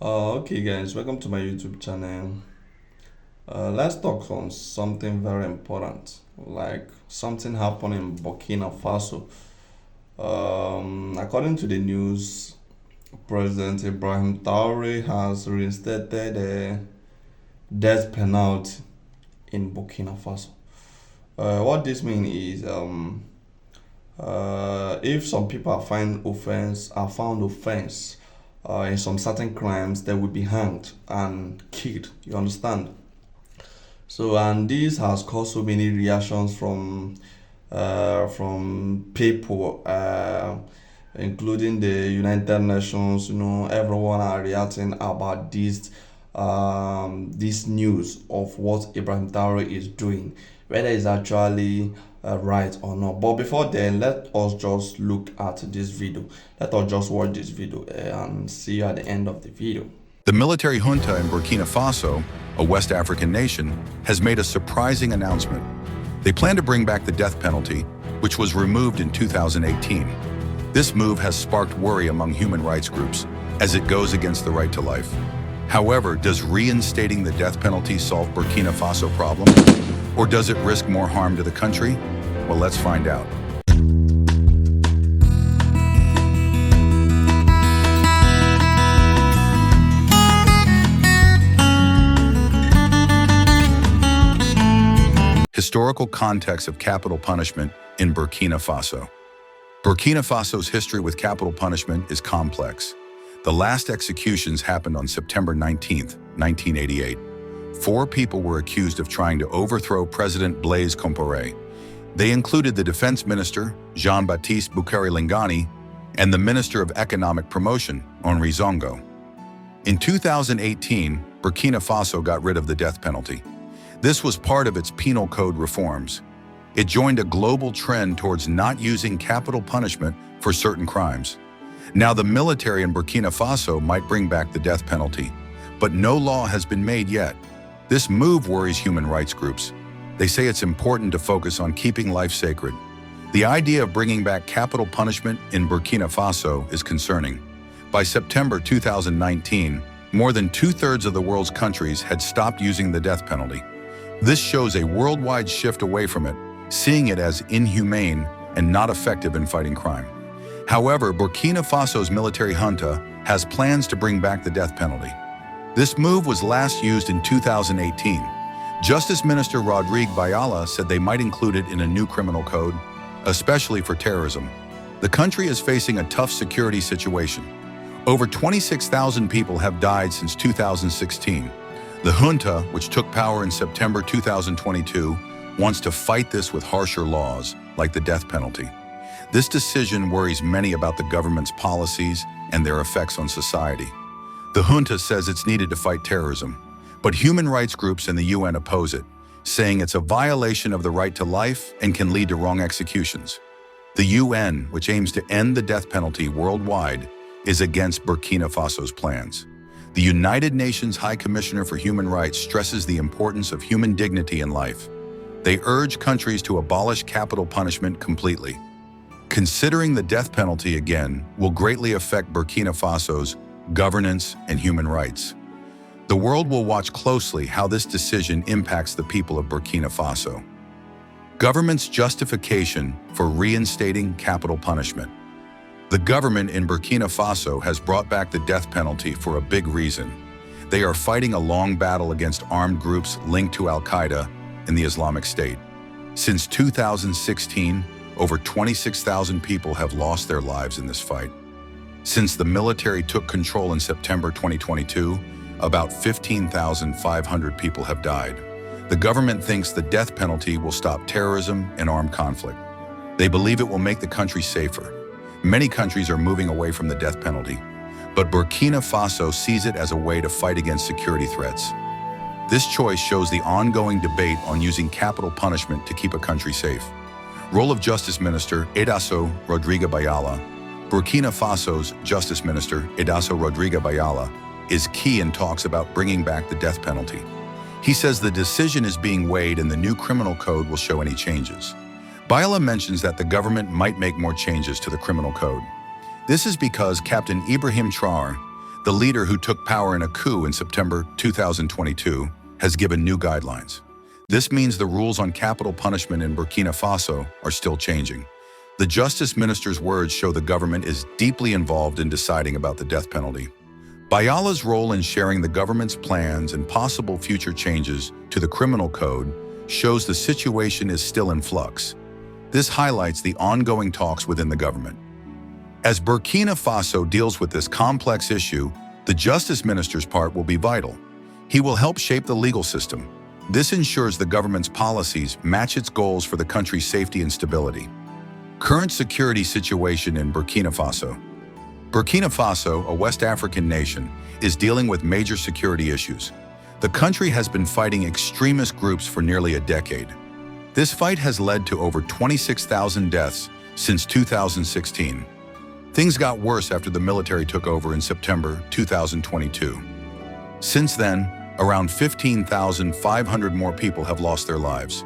Okay, guys, welcome to my YouTube channel. Let's talk on something very important, like something happened in Burkina Faso. According to the news, President Ibrahim Traore has reinstated the death penalty in Burkina Faso. What this means is, if some people are found offense in some certain crimes, they will be hanged and killed. You understand? So, and this has caused so many reactions from people, including the United Nations. Everyone are reacting about this news of what Ibrahim Traore is doing, whether it's actually right or not. But before then, let us just look at this video. Let us just watch this video and see you at the end of the video. The military junta in Burkina Faso, a West African nation, has made a surprising announcement. They plan to bring back the death penalty, which was removed in 2018. This move has sparked worry among human rights groups, as it goes against the right to life. However, does reinstating the death penalty solve Burkina Faso problem? Or does it risk more harm to the country? Well, let's find out. Historical context of capital punishment in Burkina Faso. Burkina Faso's history with capital punishment is complex. The last executions happened on September 19, 1988. 4 people were accused of trying to overthrow President Blaise Compaoré. They included the defense minister, Jean-Baptiste Boukhari-Lingani, and the minister of economic promotion, Henri Zongo. In 2018, Burkina Faso got rid of the death penalty. This was part of its penal code reforms. It joined a global trend towards not using capital punishment for certain crimes. Now the military in Burkina Faso might bring back the death penalty, but no law has been made yet. This move worries human rights groups. They say it's important to focus on keeping life sacred. The idea of bringing back capital punishment in Burkina Faso is concerning. By September 2019, more than 2/3 of the world's countries had stopped using the death penalty. This shows a worldwide shift away from it, seeing it as inhumane and not effective in fighting crime. However, Burkina Faso's military junta has plans to bring back the death penalty. This move was last used in 2018. Justice Minister Rodrigue Bayala said they might include it in a new criminal code, especially for terrorism. The country is facing a tough security situation. Over 26,000 people have died since 2016. The junta, which took power in September 2022, wants to fight this with harsher laws, like the death penalty. This decision worries many about the government's policies and their effects on society. The junta says it's needed to fight terrorism, but human rights groups and the UN oppose it, saying it's a violation of the right to life and can lead to wrong executions. The UN, which aims to end the death penalty worldwide, is against Burkina Faso's plans. The United Nations High Commissioner for Human Rights stresses the importance of human dignity in life. They urge countries to abolish capital punishment completely. Considering the death penalty again will greatly affect Burkina Faso's governance and human rights. The world will watch closely how this decision impacts the people of Burkina Faso. Government's justification for reinstating capital punishment. The government in Burkina Faso has brought back the death penalty for a big reason. They are fighting a long battle against armed groups linked to Al-Qaeda and the Islamic State. Since 2016, over 26,000 people have lost their lives in this fight. Since the military took control in September 2022, about 15,500 people have died. The government thinks the death penalty will stop terrorism and armed conflict. They believe it will make the country safer. Many countries are moving away from the death penalty, but Burkina Faso sees it as a way to fight against security threats. This choice shows the ongoing debate on using capital punishment to keep a country safe. Role of Justice Minister Idaso Rodrigue Bayala. Burkina Faso's Justice Minister Idaso Rodrigue Bayala is key in talks about bringing back the death penalty. He says the decision is being weighed and the new criminal code will show any changes. Bayala mentions that the government might make more changes to the criminal code. This is because Captain Ibrahim Traore, The leader who took power in a coup in September 2022 has given new guidelines. This means the rules on capital punishment in Burkina Faso are still changing. The justice minister's words show the government is deeply involved in deciding about the death penalty. Bayala's role in sharing the government's plans and possible future changes to the criminal code shows the situation is still in flux. This highlights the ongoing talks within the government. As Burkina Faso deals with this complex issue, the justice minister's part will be vital. He will help shape the legal system. This ensures the government's policies match its goals for the country's safety and stability. Current security situation in Burkina Faso. Burkina Faso, a West African nation, is dealing with major security issues. The country has been fighting extremist groups for nearly a decade. This fight has led to over 26,000 deaths since 2016. Things got worse after the military took over in September 2022. Since then, around 15,500 more people have lost their lives.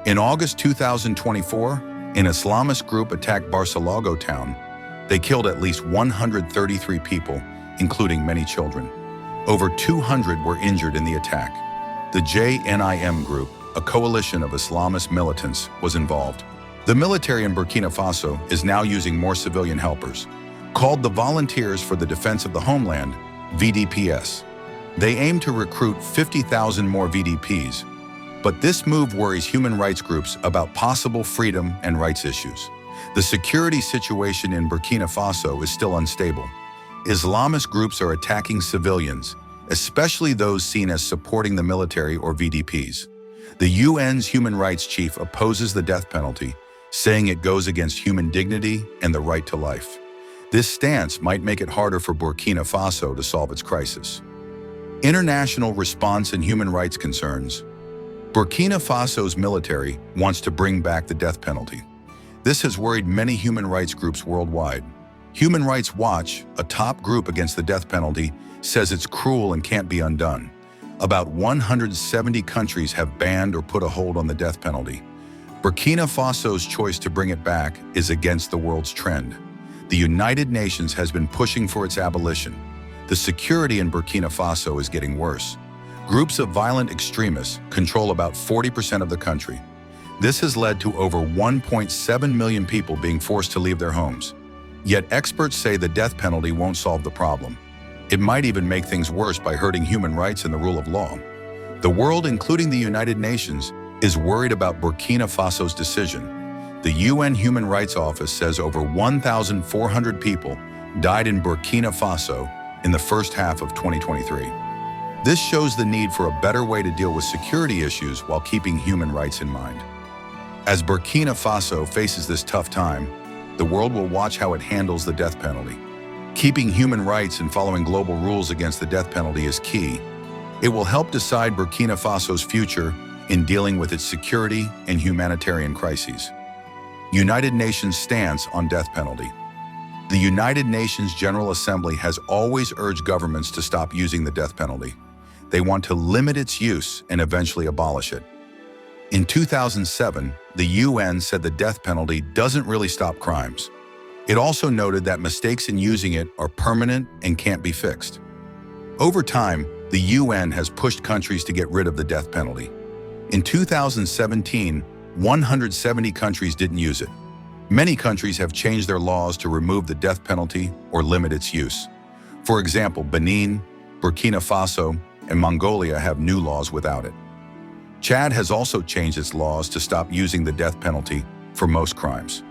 In August 2024, an Islamist group attacked Barcelona town. They killed at least 133 people, including many children. Over 200 were injured in the attack. The JNIM group, a coalition of Islamist militants, was involved. The military in Burkina Faso is now using more civilian helpers, called the Volunteers for the Defense of the Homeland, VDPS. They aim to recruit 50,000 more VDPs, but this move worries human rights groups about possible freedom and rights issues. The security situation in Burkina Faso is still unstable. Islamist groups are attacking civilians, especially those seen as supporting the military or VDPs. The UN's human rights chief opposes the death penalty, saying it goes against human dignity and the right to life. This stance might make it harder for Burkina Faso to solve its crisis. International response and human rights concerns. Burkina Faso's military wants to bring back the death penalty. This has worried many human rights groups worldwide. Human Rights Watch, a top group against the death penalty, says it's cruel and can't be undone. About 170 countries have banned or put a hold on the death penalty. Burkina Faso's choice to bring it back is against the world's trend. The United Nations has been pushing for its abolition. The security in Burkina Faso is getting worse. Groups of violent extremists control about 40% of the country. This has led to over 1.7 million people being forced to leave their homes. Yet experts say the death penalty won't solve the problem. It might even make things worse by hurting human rights and the rule of law. The world, including the United Nations, is worried about Burkina Faso's decision. The UN Human Rights Office says over 1,400 people died in Burkina Faso in the first half of 2023. This shows the need for a better way to deal with security issues while keeping human rights in mind. As Burkina Faso faces this tough time, the world will watch how it handles the death penalty. Keeping human rights and following global rules against the death penalty is key. It will help decide Burkina Faso's future in dealing with its security and humanitarian crises. United Nations stance on death penalty. The United Nations General Assembly has always urged governments to stop using the death penalty. They want to limit its use and eventually abolish it. In 2007, the UN said the death penalty doesn't really stop crimes. It also noted that mistakes in using it are permanent and can't be fixed. Over time, the UN has pushed countries to get rid of the death penalty. In 2017, 170 countries didn't use it. Many countries have changed their laws to remove the death penalty or limit its use. For example, Benin, Burkina Faso, and Mongolia have new laws without it. Chad has also changed its laws to stop using the death penalty for most crimes.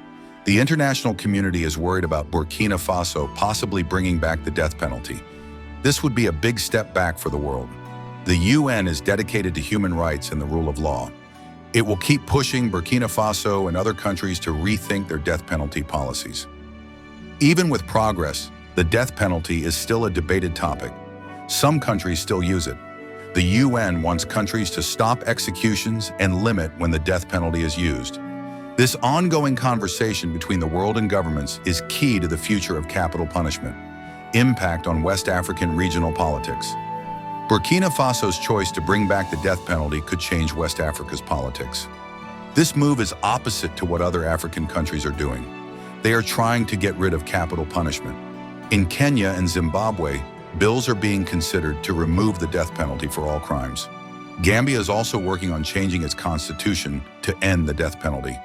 The international community is worried about Burkina Faso possibly bringing back the death penalty. This would be a big step back for the world. The UN is dedicated to human rights and the rule of law. It will keep pushing Burkina Faso and other countries to rethink their death penalty policies. Even with progress, the death penalty is still a debated topic. Some countries still use it. The UN wants countries to stop executions and limit when the death penalty is used. This ongoing conversation between the world and governments is key to the future of capital punishment. Impact on West African regional politics. Burkina Faso's choice to bring back the death penalty could change West Africa's politics. This move is opposite to what other African countries are doing. They are trying to get rid of capital punishment. In Kenya and Zimbabwe, bills are being considered to remove the death penalty for all crimes. Gambia is also working on changing its constitution to end the death penalty.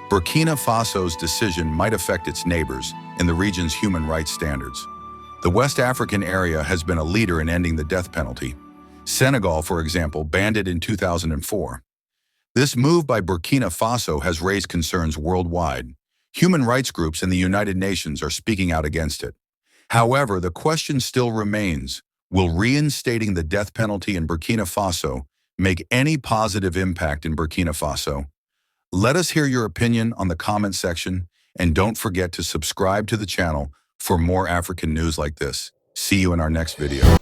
Burkina Faso's decision might affect its neighbors in the region's human rights standards. The West African area has been a leader in ending the death penalty. Senegal, for example, banned it in 2004. This move by Burkina Faso has raised concerns worldwide. Human rights groups in the United Nations are speaking out against it. However, the question still remains, will reinstating the death penalty in Burkina Faso make any positive impact in Burkina Faso? Let us hear your opinion on the comment section, and don't forget to subscribe to the channel for more African news like this. See you in our next video.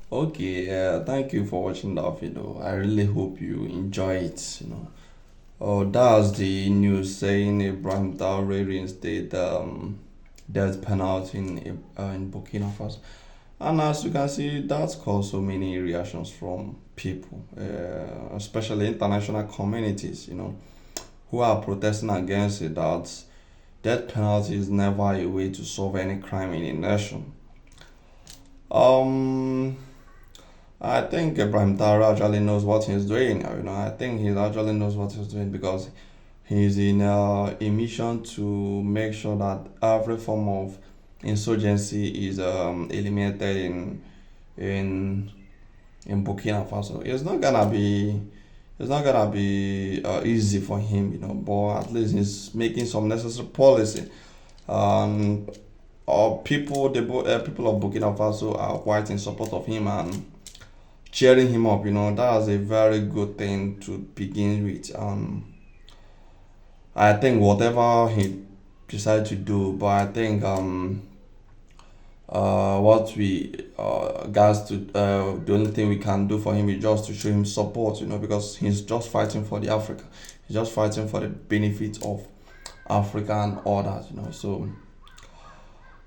Okay, thank you for watching that video. I really hope you enjoy it. Oh, that's the news saying Ibrahim Traore reinstate death penalty in Burkina Faso. And as you can see, that's caused so many reactions from people, especially international communities, who are protesting against it, that death penalty is never a way to solve any crime in a nation. I think Ibrahim Traore actually knows what he's doing. I think he actually knows what he's doing because he's in a mission to make sure that every form of insurgency is eliminated in in Burkina Faso. It's not gonna be easy for him, but at least he's making some necessary policy. Um, people of Burkina Faso are quite in support of him and cheering him up. That's a very good thing to begin with. I think whatever he decided to do, but I think what we guys to the only thing we can do for him is just to show him support, because he's just fighting for the Africa. He's just fighting for the benefit of Africa and others. So,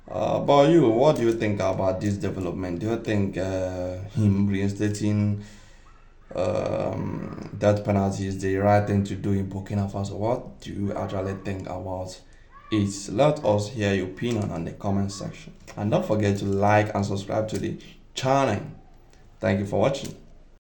but what do you think about this development? Do you think him reinstating death penalty is the right thing to do in Burkina Faso? What do you actually think about it? Let us hear your opinion on the comment section. And don't forget to like and subscribe to the channel. Thank you for watching.